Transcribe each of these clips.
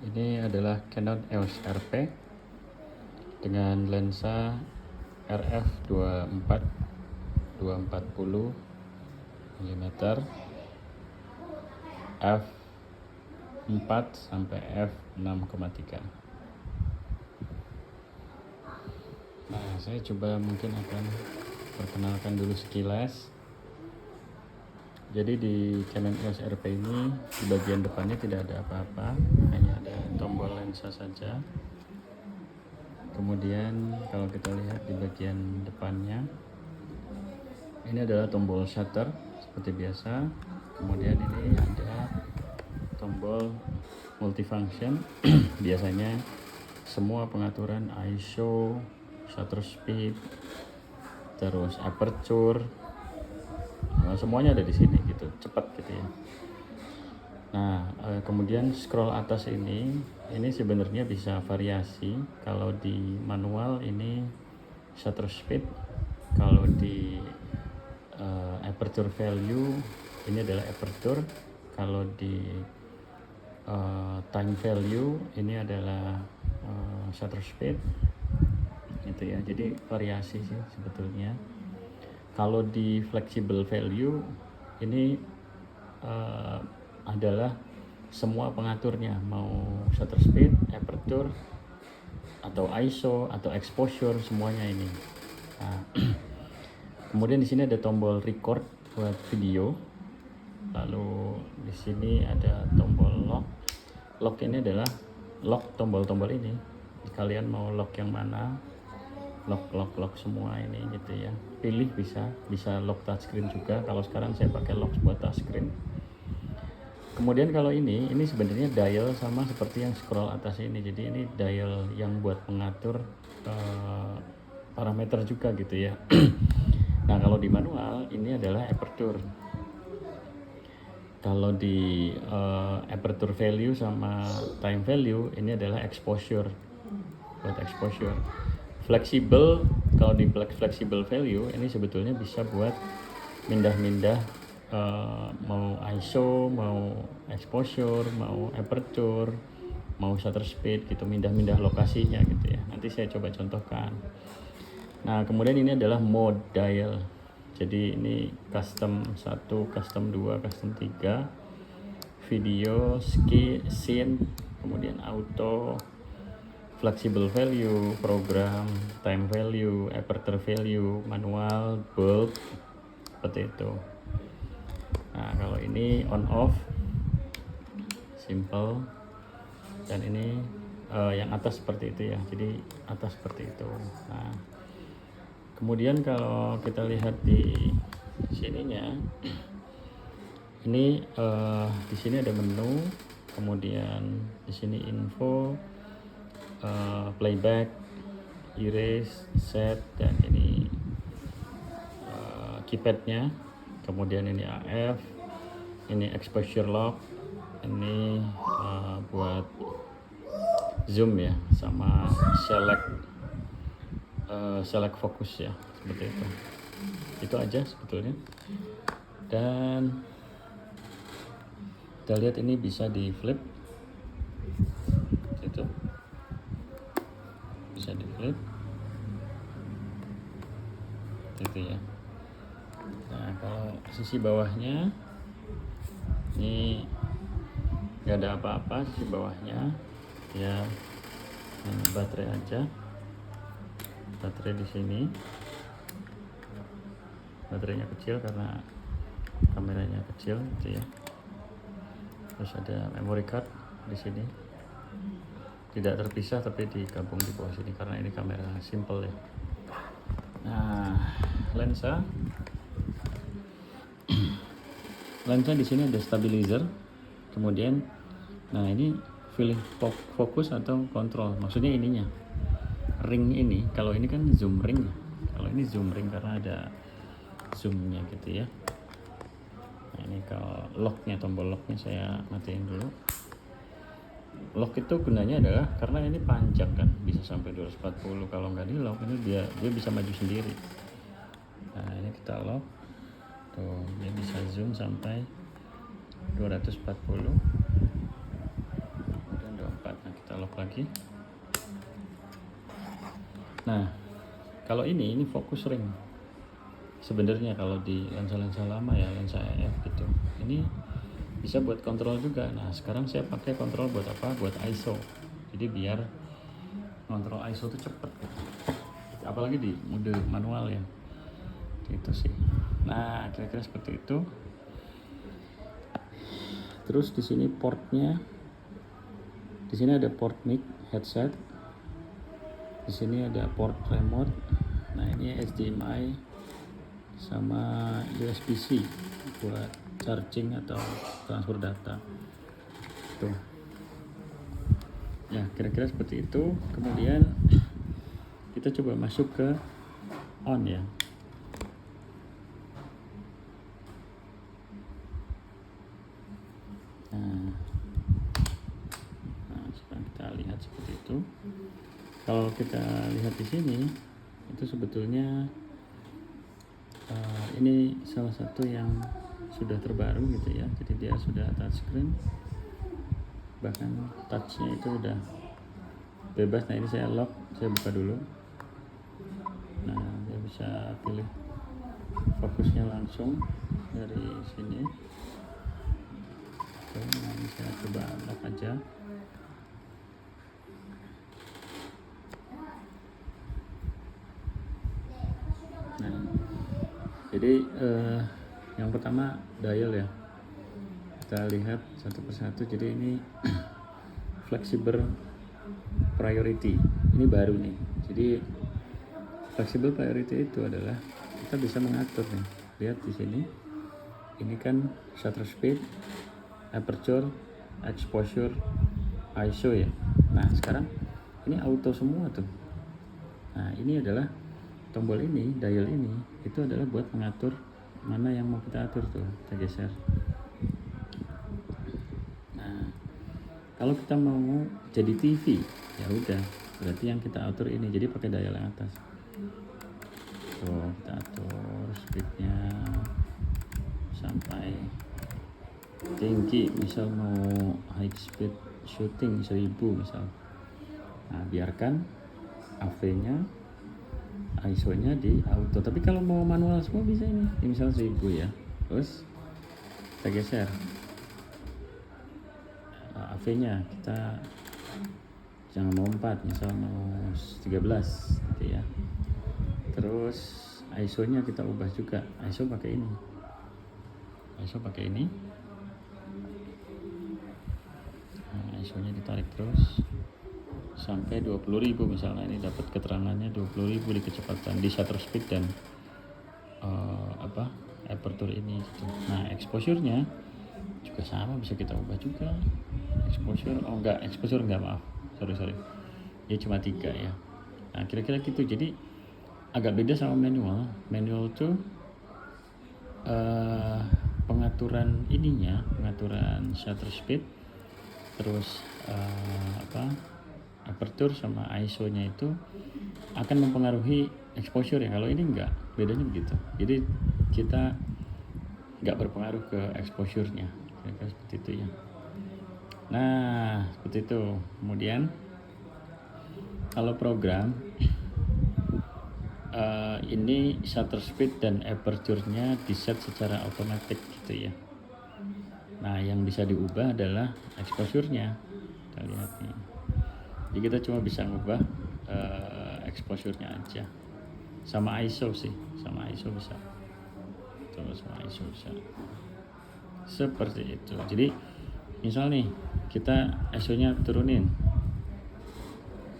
Ini adalah Canon EOS RP dengan lensa RF 240 mm f4 sampai f6,3. Nah, saya coba mungkin akan perkenalkan dulu sekilas. Jadi di Canon EOS RP ini di bagian depannya tidak ada apa-apa, hanya ada tombol lensa saja. Kemudian kalau kita lihat di bagian depannya, ini adalah tombol shutter seperti biasa. Kemudian ini ada tombol multifunction. Biasanya semua pengaturan ISO, shutter speed, terus aperture, semuanya ada di sini gitu, cepat gitu ya. Nah, kemudian scroll atas ini sebenarnya bisa variasi. Kalau di manual ini shutter speed, kalau di aperture value ini adalah aperture, kalau di time value ini adalah shutter speed gitu ya. Jadi variasi sih sebetulnya. Kalau di flexible value ini adalah semua pengaturnya, mau shutter speed, aperture, atau ISO, atau exposure, semuanya ini. Nah, kemudian di sini ada tombol record buat video. Lalu di sini ada tombol lock. Lock ini adalah lock tombol-tombol ini. Kalian mau lock yang mana? Lock semua ini gitu ya. Pilih bisa lock touchscreen juga. Kalau sekarang saya pakai lock buat touchscreen. Kemudian kalau ini sebenarnya dial sama seperti yang scroll atas ini. Jadi ini dial yang buat mengatur parameter juga gitu ya. Nah, kalau di manual ini adalah aperture. Kalau di aperture value sama time value ini adalah exposure, buat exposure. Flexible, kalau di flexible value ini sebetulnya bisa buat mindah-mindah mau ISO, mau exposure, mau aperture, mau shutter speed gitu, mindah-mindah lokasinya gitu ya. Nanti saya coba contohkan. Nah, kemudian ini adalah mode dial. Jadi ini custom 1, custom 2, custom 3, video, scene, kemudian auto, flexible value, program, time value, aperture value, manual, bulb, seperti itu. Nah, kalau ini on off, simple, dan ini yang atas seperti itu ya. Jadi atas seperti itu. Nah, kemudian kalau kita lihat di sininya, ini di sini ada menu, kemudian di sini info, playback, erase, set, dan ini keypadnya. Kemudian ini AF, ini exposure lock, ini buat zoom ya, sama select focus ya, seperti itu aja sebetulnya. Dan kita lihat ini bisa di flip, itu bisa di flip itu ya. Nah, kalau sisi bawahnya ini nggak ada apa-apa, sisi bawahnya ya, baterai aja. Baterai di sini, baterainya kecil karena kameranya kecil gitu ya. Terus ada memory card di sini, tidak terpisah tapi digabung di bawah sini karena ini kamera simple ya. Nah, lensa di sini ada stabilizer. Kemudian, nah ini pilih fokus atau kontrol. Maksudnya ininya, ring ini. Kalau ini kan zoom ring. Kalau ini zoom ring karena ada zoomnya gitu ya. Nah, ini kalau locknya, tombol locknya saya matiin dulu. Lock itu gunanya adalah karena ini panjang kan, bisa sampai 240. Kalau nggak di lock ini dia bisa maju sendiri. Nah, ini kita lock. Tuh, dia bisa zoom sampai 240. Kemudian lock lagi. Nah, kalau ini fokus ring. Sebenarnya kalau di lensa-lensa lama ya, lensa EF gitu, ini bisa buat kontrol juga. Nah, sekarang saya pakai kontrol buat apa? Buat ISO. Jadi biar kontrol ISO itu cepet gitu. Apalagi di mode manual ya. Gitu sih. Nah, kira-kira seperti itu. Terus di sini portnya, di sini ada port mic headset, di sini ada port remote. Nah, ini HDMI sama USB-C buat charging atau transfer data. Tuh. Ya, kira-kira seperti itu. Kemudian kita coba masuk ke on ya. Nah, sekarang kita lihat seperti itu. Kalau kita lihat di sini, itu sebetulnya ini salah satu yang sudah terbaru gitu ya. Jadi dia sudah touchscreen, bahkan touchnya itu udah bebas. Nah, ini saya lock, saya buka dulu. Nah, dia bisa pilih fokusnya langsung dari sini. Oke, nah ini saya coba lock aja. Nah, jadi yang pertama dial ya, kita lihat satu persatu. Jadi ini flexible priority, ini baru nih. Jadi flexible priority itu adalah kita bisa mengatur nih. Lihat di sini, ini kan shutter speed, aperture, exposure, ISO ya. Nah, sekarang ini auto semua tuh. Nah, ini adalah tombol ini, dial ini, itu adalah buat mengatur mana yang mau kita atur tuh. Kita geser. Nah, kalau kita mau jadi TV, ya udah, berarti yang kita atur ini. Jadi pakai dial yang atas. Tuh, kita atur speednya sampai tinggi, misal mau high speed shooting 1000 misal. Nah, biarkan AV-nya, ISO-nya di auto. Tapi kalau mau manual semua bisa ini misal 1000 ya. Terus kita geser AV-nya, kita jangan mau 4, misal mau 13 gitu ya. Terus ISO-nya kita ubah juga. ISO pakai ini. Nah, ISO-nya ditarik terus sampai 20.000 misalnya. Ini dapat keterangannya 20.000 di kecepatan di shutter speed dan aperture ini gitu. Nah, exposure-nya juga sama, bisa kita ubah juga. Exposure enggak, maaf, sorry ya, cuma 3 ya. Nah, kira-kira gitu. Jadi agak beda sama manual tuh pengaturan ininya, pengaturan shutter speed, terus aperture sama ISO-nya itu akan mempengaruhi exposure ya. Kalau ini enggak, bedanya begitu. Jadi kita enggak berpengaruh ke exposure-nya, kira-kira seperti itu ya. Nah, seperti itu. Kemudian kalau program ini shutter speed dan aperture-nya diset secara otomatis gitu ya. Nah, yang bisa diubah adalah exposure-nya. Kita lihat nih. Jadi kita cuma bisa ngubah exposure-nya aja. Sama ISO sih, sama ISO bisa. Sama ISO bisa. Seperti itu. Jadi misal nih, kita ISO-nya turunin.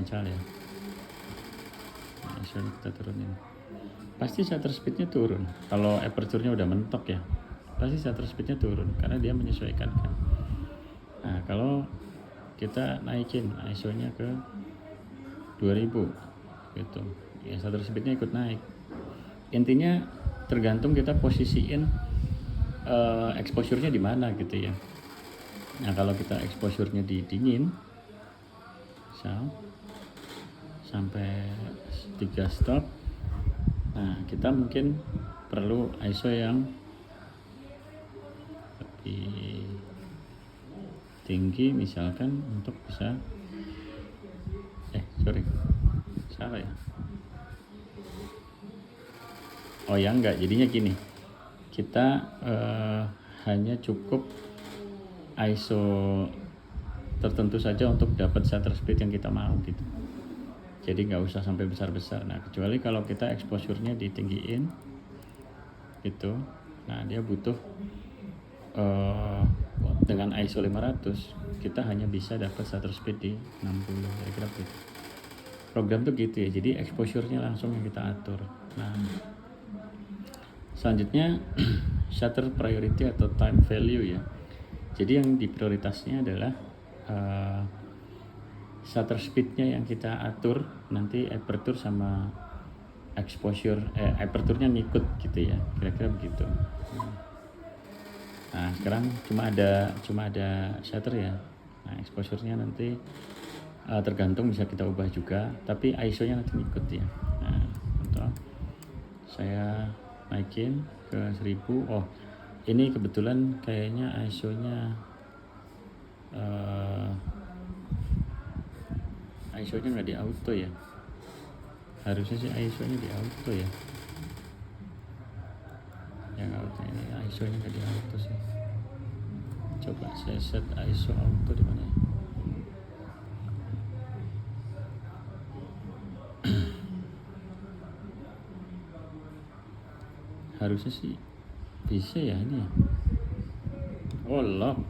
Misal ya. ISO kita turunin, pasti shutter speednya turun. Kalau aperture-nya udah mentok ya, pasti shutter speednya turun karena dia menyesuaikan kan. Nah, kalau kita naikin ISO-nya ke 2000 gitu ya, shutter speednya ikut naik. Intinya tergantung kita posisiin exposure-nya di mana gitu ya. Nah, kalau kita exposure-nya di dingin, misal sampai 3 stop, nah kita mungkin perlu ISO yang lebih tinggi misalkan untuk bisa sorry, salah ya. Oh ya enggak, jadinya gini, kita hanya cukup ISO tertentu saja untuk dapat shutter speed yang kita mau gitu. Jadi nggak usah sampai besar-besar. Nah kecuali kalau kita exposure-nya ditinggiin gitu, nah dia butuh dengan ISO 500 kita hanya bisa dapat shutter speed di 60 kira-kira gitu. Program tuh gitu ya, jadi exposure-nya langsung yang kita atur. Nah selanjutnya shutter priority atau time value ya. Jadi yang diprioritasnya adalah shutter speednya yang kita atur, nanti aperture sama exposure, aperture-nya ngikut gitu ya, kira-kira begitu. Nah sekarang cuma ada shutter ya. Nah exposure-nya nanti tergantung, bisa kita ubah juga, tapi ISO-nya nanti ngikut ya. Nah contoh saya naikin ke 1000. Oh ini kebetulan kayaknya ISO-nya ISO-nya nggak di auto ya, harusnya sih ISO-nya di auto ya. Yang auto ini ISO-nya nggak di auto sih. Coba saya set ISO auto di mana ya? Harusnya sih bisa ya ini ya. Oh lock.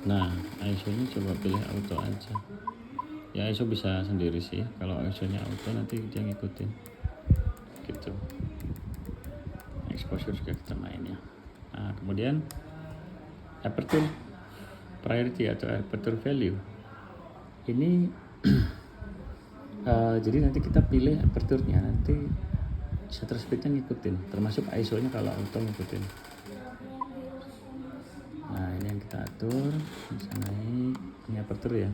Nah ISO-nya coba pilih auto aja. Ya ISO bisa sendiri sih, kalau ISO-nya auto nanti dia ngikutin gitu. Exposure juga kita main ya. Nah kemudian aperture priority atau aperture value ini jadi nanti kita pilih aperture-nya, nanti shutter speed-nya ngikutin, termasuk ISO-nya kalau auto ngikutin. Nah ini yang kita atur, bisa naik, ini aperture ya.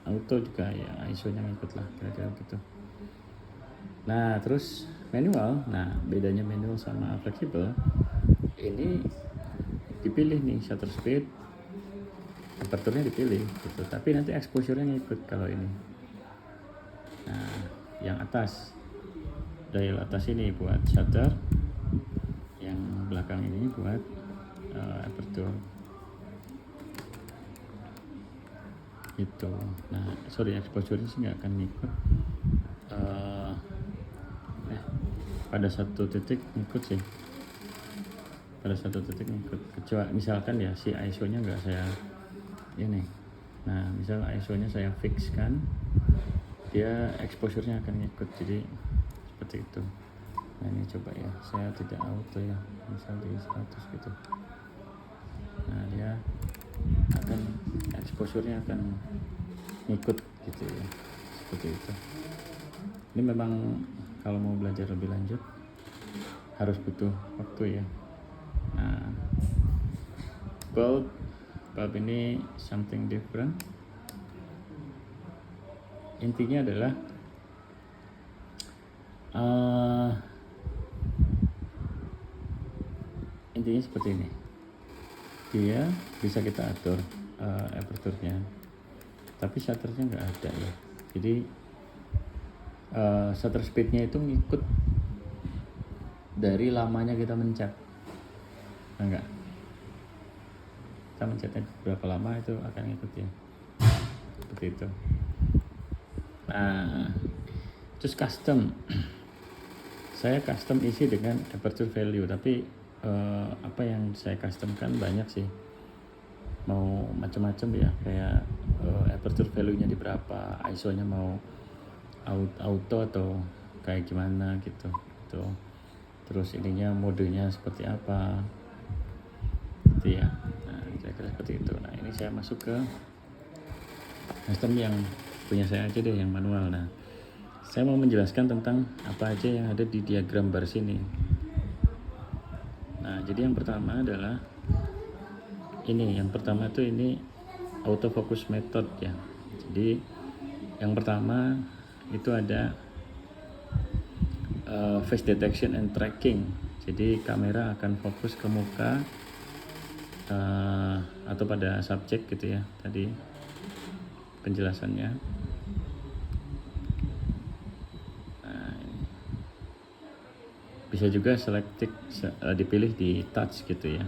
Auto juga ya ISO-nya ngikut lah, kira-kira gitu. Nah terus manual, nah bedanya manual sama fleksibel, ini dipilih nih shutter speed, aperture-nya dipilih gitu, tapi nanti exposure-nya ngikut kalau ini. Nah yang atas, dial atas ini buat shutter, yang belakang ini buat aperture gitu. Nah sorry, exposure sih nggak akan ngikut, pada satu titik ngikut sih, pada satu titik ngikut, kecuali misalkan ya si ISO nya nggak saya ini. Nah misal ISO nya saya fix kan, dia exposure nya akan ngikut, jadi seperti itu. Nah ini coba ya, saya tidak auto ya, misal di 100 gitu. Nah dia akan exposure-nya akan ngikut gitu ya, seperti itu. Ini memang kalau mau belajar lebih lanjut harus butuh waktu ya. Nah bulb ini something different. Intinya adalah intinya seperti ini, dia bisa kita atur aperture-nya, tapi shutternya nggak ada ya. Jadi shutter speed-nya itu ngikut dari lamanya kita mencet. Enggak, kita mencetnya berapa lama itu akan ngikut ya, seperti itu. Nah terus custom, saya custom isi dengan aperture value, tapi apa yang saya customkan banyak sih, mau macam-macam ya, kayak aperture value-nya di berapa, ISO-nya mau auto atau kayak gimana gitu. Terus ininya modenya seperti apa gitu ya. Nah kira-kira seperti itu. Nah ini saya masuk ke custom yang punya saya aja deh, yang manual. Nah saya mau menjelaskan tentang apa aja yang ada di diagram bar sini. Nah jadi yang pertama adalah ini, yang pertama tuh ini autofocus method ya. Jadi yang pertama itu ada face detection and tracking. Jadi kamera akan fokus ke muka atau pada subjek gitu ya tadi penjelasannya. Nah, bisa juga selected dipilih di touch gitu ya.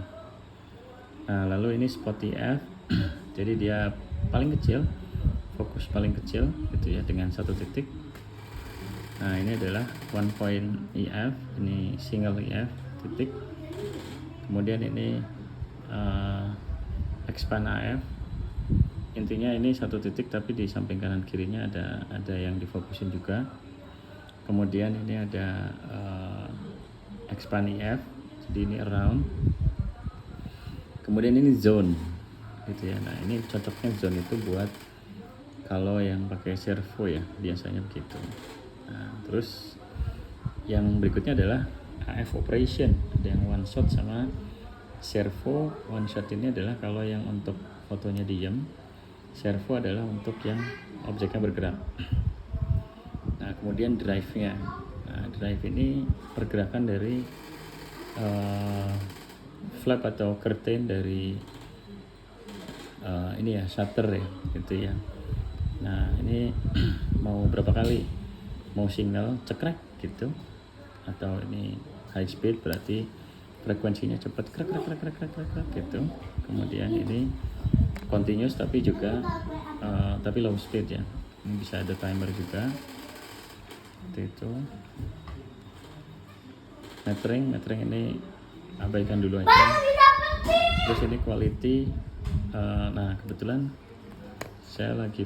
Nah, lalu ini spot EF jadi dia paling kecil, fokus paling kecil gitu ya dengan satu titik. Nah, ini adalah one point EF, ini single EF titik. Kemudian ini expand AF, intinya ini satu titik tapi di samping kanan kirinya ada yang difokusin juga. Kemudian ini ada expand EF, jadi ini around. Kemudian ini zone gitu ya. Nah, ini cocoknya zone itu buat kalau yang pakai servo ya, biasanya begitu. Nah, terus yang berikutnya adalah AF operation, ada yang one shot sama servo. One shot ini adalah kalau yang untuk fotonya diam, servo adalah untuk yang objeknya bergerak. Nah, kemudian drive-nya. Nah, drive ini pergerakan dari flap atau curtain dari ini ya, shutter ya gitu ya. Nah, ini mau berapa kali, mau single cekrek gitu, atau ini high speed berarti frekuensinya cepat krek gitu. Kemudian ini continuous tapi juga tapi low speed ya, ini bisa ada timer juga seperti itu. Metering ini abaikan dulu aja. Terus ini quality, nah kebetulan saya lagi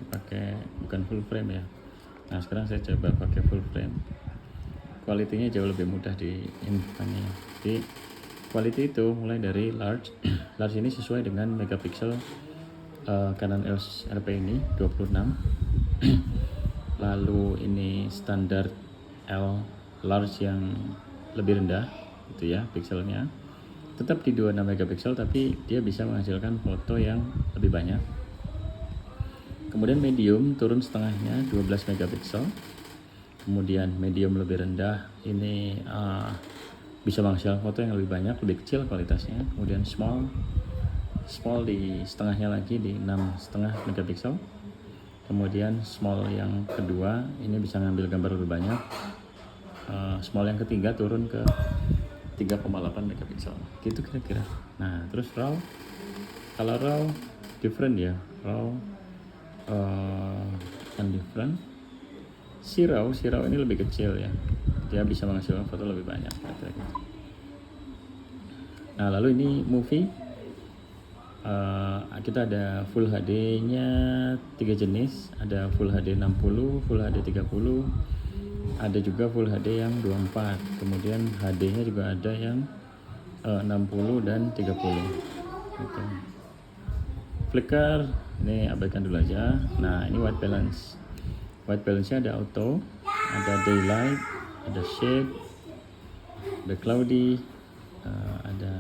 pakai bukan full frame ya. Nah, sekarang saya coba pakai full frame. Kualitinya jauh lebih mudah diinfokannya. Jadi quality itu mulai dari large. Large ini sesuai dengan megapiksel Canon EOS RP ini 26. Lalu ini standar L large yang lebih rendah gitu ya pikselnya. Tetap di 26 megapiksel tapi dia bisa menghasilkan foto yang lebih banyak. Kemudian medium turun setengahnya 12 megapiksel. Kemudian medium lebih rendah ini bisa menghasilkan foto yang lebih banyak, lebih kecil kualitasnya. Kemudian small di setengahnya lagi di 6,5 megapiksel. Kemudian small yang kedua ini bisa ngambil gambar lebih banyak. Small yang ketiga turun ke 3,8 megapiksel gitu kira-kira. Nah, terus raw, kalau raw different ya, raw kan different. Si raw ini lebih kecil ya, dia bisa menghasilkan foto lebih banyak gitu. Nah, lalu ini movie, kita ada Full HD nya 3 jenis, ada Full HD 60, Full HD 30, ada juga Full HD yang 24, kemudian HD nya juga ada yang 60 dan 30 gitu. Flicker ini abaikan dulu aja. Nah, ini white balance nya ada auto, ada daylight, ada shade, ada cloudy, ada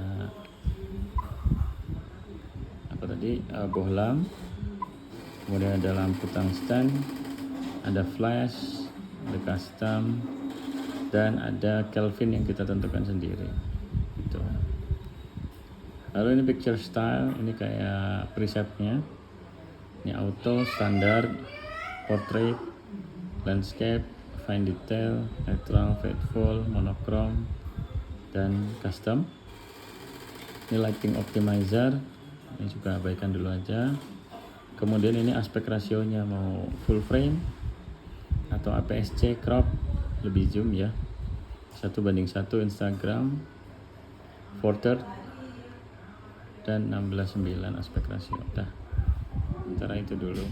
apa tadi, bohlam, kemudian ada lampu tungsten, ada flash, ada custom, dan ada Kelvin yang kita tentukan sendiri gitu. Lalu ini picture style, ini kayak presetnya. Ini auto, standar, portrait, landscape, fine detail, natural, faithful, monochrome, dan custom. Ini lighting optimizer, ini juga abaikan dulu aja. Kemudian ini aspek rasionya, mau full frame atau APS-C, crop, lebih zoom ya, 1:1 Instagram, portrait, dan 16:9 aspek rasio. Udah, sementara itu dulu.